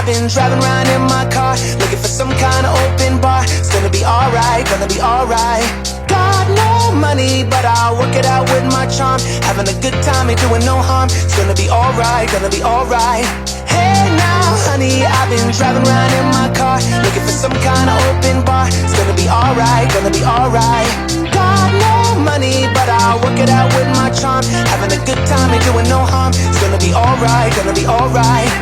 I've been driving around in my car, looking for some kind of open bar. It's gonna be alright, gonna be alright. Got no money, but I'll work it out with my charm. Having a good time, ain't doing no harm. It's gonna be alright, gonna be alright. Hey now, honey, I've been driving around in my car, looking for some kind of open bar. It's gonna be alright, gonna be alright. Got no money, but I'll work it out with my charm. Having a good time, ain't doing no harm. It's gonna be alright, gonna be alright.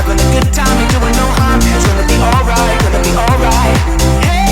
Having a good time, ain't doing no harm. It's gonna be alright, gonna be alright. Hey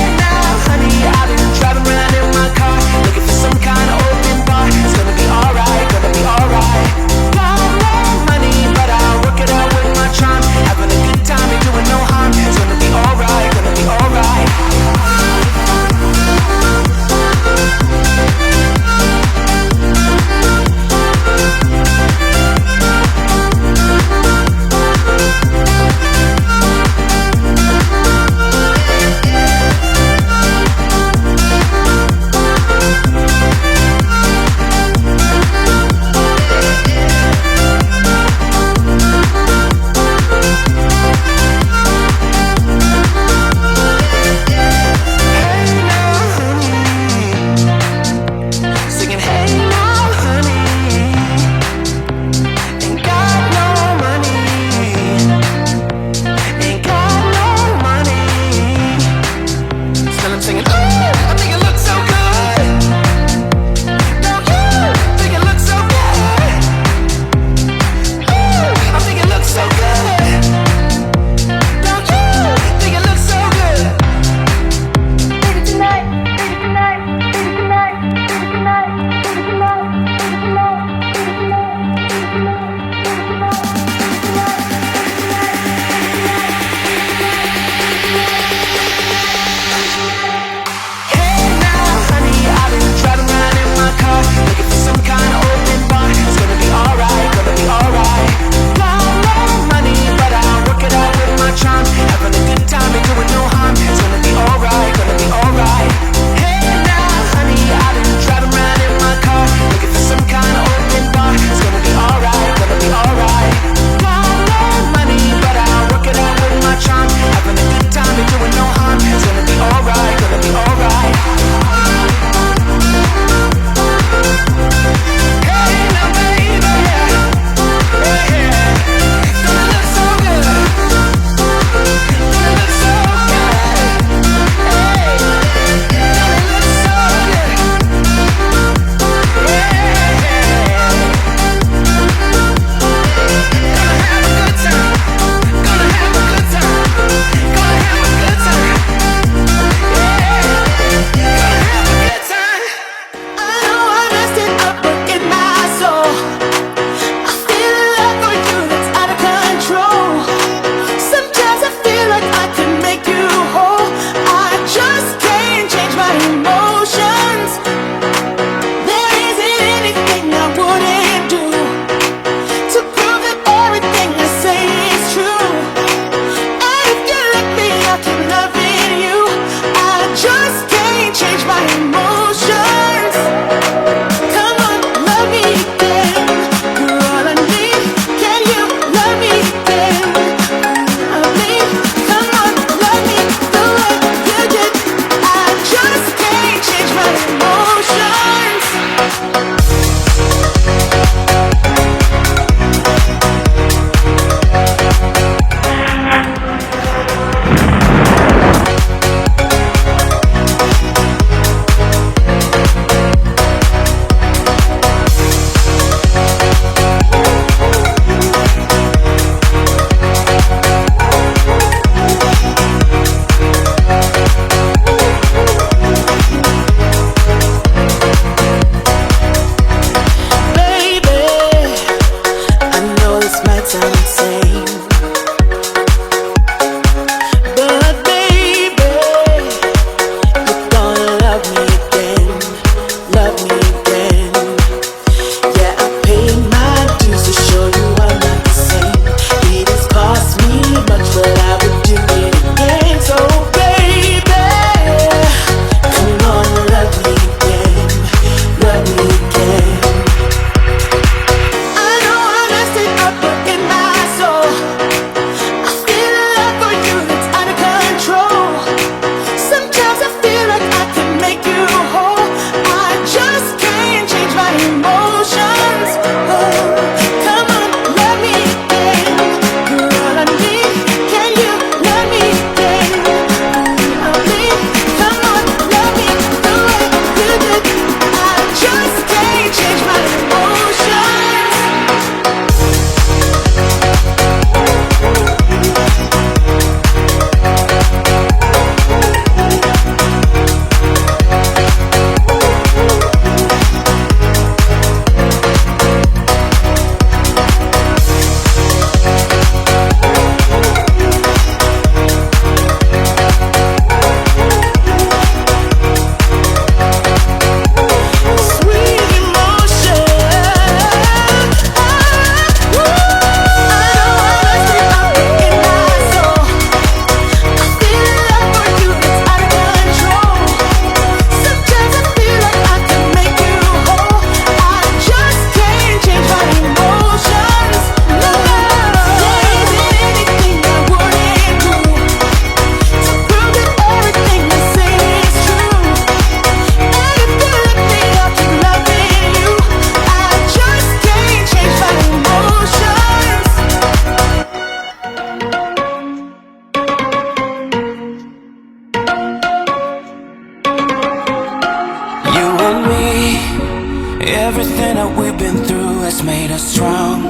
Everything that we've been through has made us strong.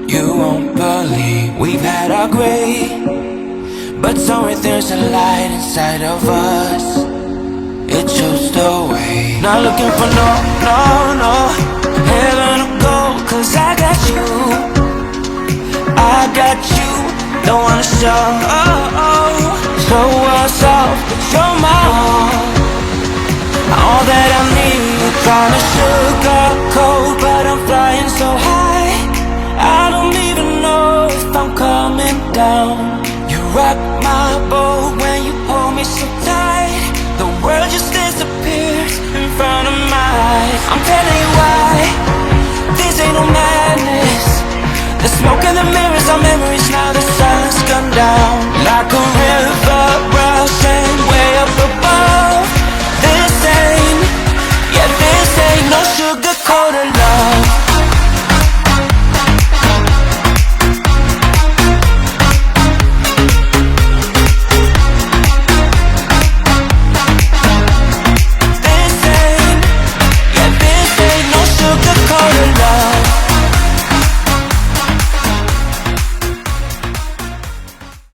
You won't believe we've had our gray, but somewhere there's a light inside of us. It shows the way. Not looking for no heaven or gold, 'cause I got you. I got you. Don't wanna show us off, but you're my all that I need. Trying to sugarcoat, but I'm flying so high, I don't even know if I'm coming down. You rock my boat when you hold me so tight. The world just disappears in front of my eyes. I'm telling you why, this ain't no madness. The smoke and the mirrors are memories now. The sun's gone down like a river.